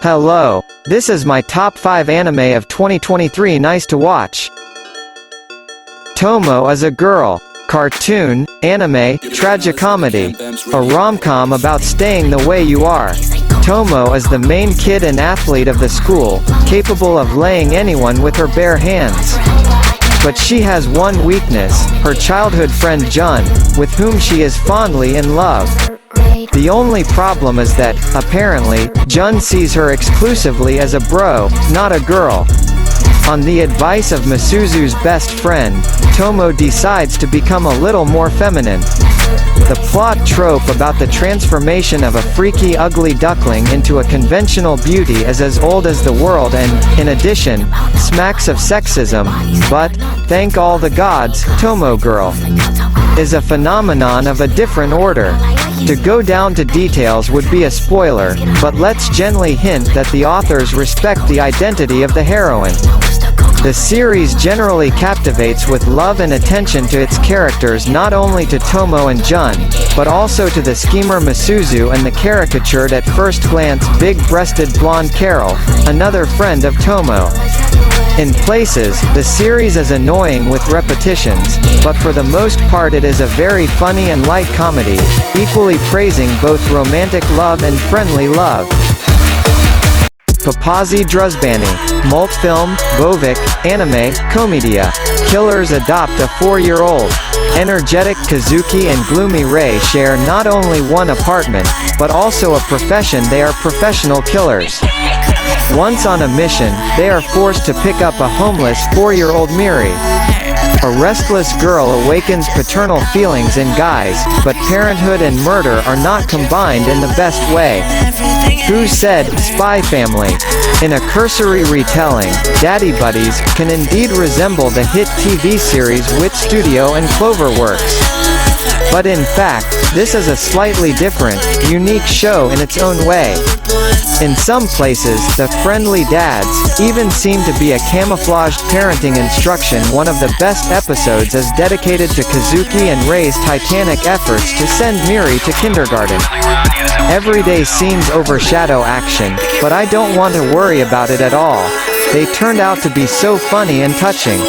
Hello, this is my top 5 anime of 2023. Nice to watch. Tomo is a girl. Cartoon, anime, tragicomedy. A rom-com about staying the way you are. Tomo is the main kid and athlete of the school, capable of laying anyone with her bare hands. But she has one weakness, her childhood friend Jun, with whom she is fondly in love. The only problem is that, apparently, Jun sees her exclusively as a bro, not a girl. On the advice of Masuzu's best friend, Tomo decides to become a little more feminine. The plot trope about the transformation of a freaky ugly duckling into a conventional beauty is as old as the world and, in addition, smacks of sexism, but, thank all the gods, Tomo Girl is a phenomenon of a different order. To go down to details would be a spoiler, but let's gently hint that the authors respect the identity of the heroine. The series generally captivates with love and attention to its characters, not only to Tomo and Jun, but also to the schemer Masuzu and the caricatured at first glance big-breasted blonde Carol, another friend of Tomo. In places, the series is annoying with repetitions, but for the most part it is a very funny and light comedy, equally praising both romantic love and friendly love. Papazi Druzbani. Multfilm, Bovik, Anime, Komedia. Killers adopt a 4-year-old. Energetic Kazuki and gloomy Rei share not only one apartment, but also a profession. They are professional killers. Once on a mission, they are forced to pick up a homeless 4-year-old Miri. A restless girl awakens paternal feelings in guys, but parenthood and murder are not combined in the best way. Who said, Spy Family? In a cursory retelling, Daddy Buddies can indeed resemble the hit TV series Wit Studio and Cloverworks. But in fact, this is a slightly different, unique show in its own way. In some places, the friendly dads even seem to be a camouflaged parenting instruction. One of the best episodes is dedicated to Kazuki and Rei's titanic efforts to send Miri to kindergarten. Everyday scenes overshadow action, but I don't want to worry about it at all. They turned out to be so funny and touching.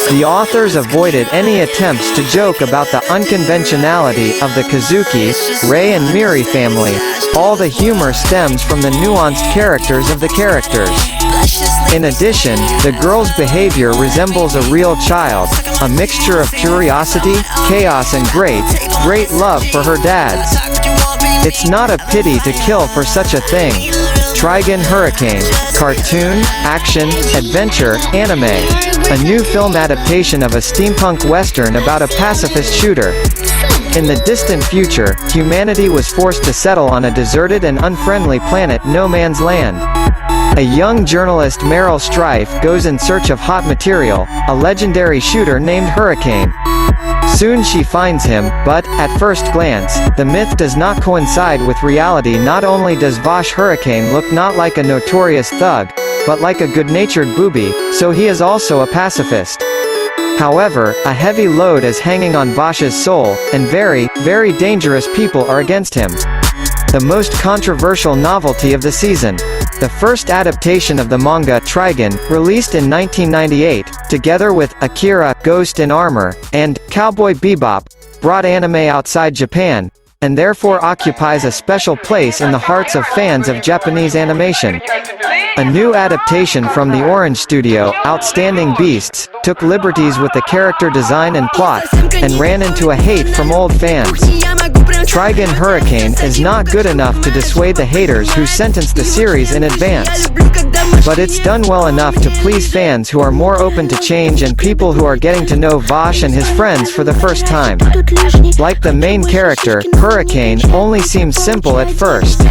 The authors avoided any attempts to joke about the unconventionality of the Kazuki, Rei and Miri family. All the humor stems from the nuanced characters of the characters. In addition, the girl's behavior resembles a real child, a mixture of curiosity, chaos and great love for her dads. It's not a pity to kill for such a thing. Trigun Hurricane. Cartoon, action, adventure, anime. A new film adaptation of a steampunk western about a pacifist shooter. In the distant future, humanity was forced to settle on a deserted and unfriendly planet, No Man's Land. A young journalist, Meryl Streep, goes in search of hot material, a legendary shooter named Hurricane. Soon she finds him, but, at first glance, the myth does not coincide with reality. Not only does Vosh Hurricane look not like a notorious thug, but like a good-natured booby, so he is also a pacifist. However, a heavy load is hanging on Vosh's soul, and very dangerous people are against him. The most controversial novelty of the season. The first adaptation of the manga Trigun, released in 1998, together with Akira, Ghost in Armor, and Cowboy Bebop, brought anime outside Japan, and therefore occupies a special place in the hearts of fans of Japanese animation. A new adaptation from the Orange Studio, Outstanding Beasts, took liberties with the character design and plot, and ran into a hate from old fans. Trigun Hurricane is not good enough to dissuade the haters who sentenced the series in advance. But it's done well enough to please fans who are more open to change and people who are getting to know Vosh and his friends for the first time. Like the main character, Hurricane only seems simple at first.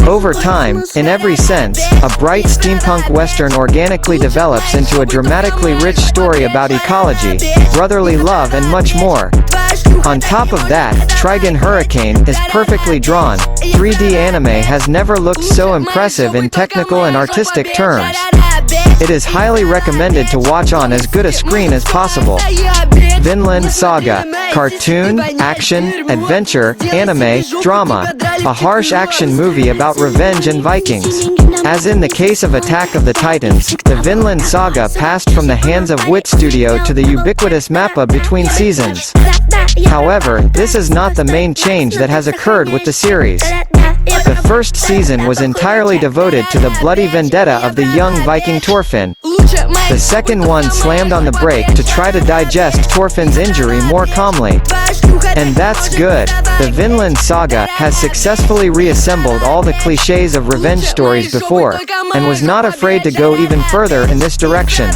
Over time, in every sense, a bright steampunk western organically develops into a dramatically rich story about ecology, brotherly love and much more. On top of that, Trigun Hurricane is perfectly drawn. 3D anime has never looked so impressive in technical and artistic terms. It is highly recommended to watch on as good a screen as possible. Vinland Saga. Cartoon, action, adventure, anime, drama. A harsh action movie about revenge and Vikings. As in the case of Attack of the Titans, the Vinland Saga passed from the hands of Wit Studio to the ubiquitous Mappa between seasons. However, this is not the main change that has occurred with the series. The first season was entirely devoted to the bloody vendetta of the young Viking Thorfinn. The second one slammed on the brake to try to digest Thorfinn's injury more calmly. And that's good. The Vinland Saga has successfully reassembled all the clichés of revenge stories before, and was not afraid to go even further in this direction.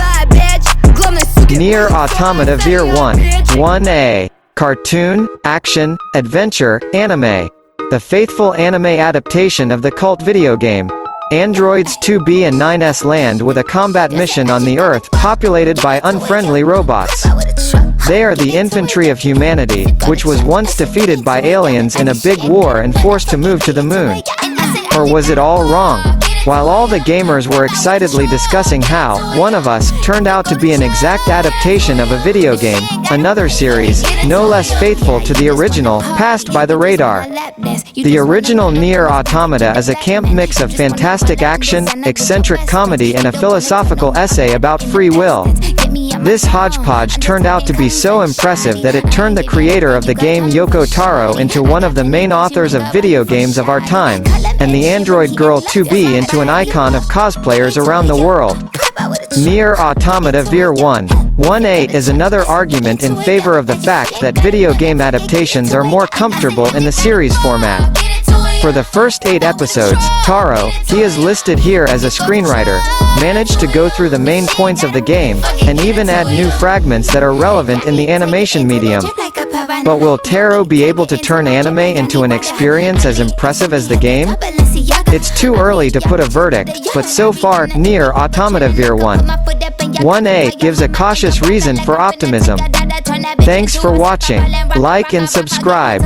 Nier Automata Vir 1. 1A. Cartoon, action, adventure, anime. The faithful anime adaptation of the cult video game. Androids 2B and 9S land with a combat mission on the Earth populated by unfriendly robots. They are the infantry of humanity, which was once defeated by aliens in a big war and forced to move to the moon. Or was it all wrong? While all the gamers were excitedly discussing how One of Us turned out to be an exact adaptation of a video game, another series, no less faithful to the original, passed by the radar. The original Nier Automata is a camp mix of fantastic action, eccentric comedy and a philosophical essay about free will. This hodgepodge turned out to be so impressive that it turned the creator of the game Yoko Taro into one of the main authors of video games of our time, and the android girl 2B into an icon of cosplayers around the world. Nier Automata Vir 1. 1A is another argument in favor of the fact that video game adaptations are more comfortable in the series format. For the first 8 episodes, Taro, he is listed here as a screenwriter, managed to go through the main points of the game, and even add new fragments that are relevant in the animation medium. But will Taro be able to turn anime into an experience as impressive as the game? It's too early to put a verdict, but so far, Nier Automata Vir 1. 1A gives a cautious reason for optimism. Thanks for watching. Like and subscribe.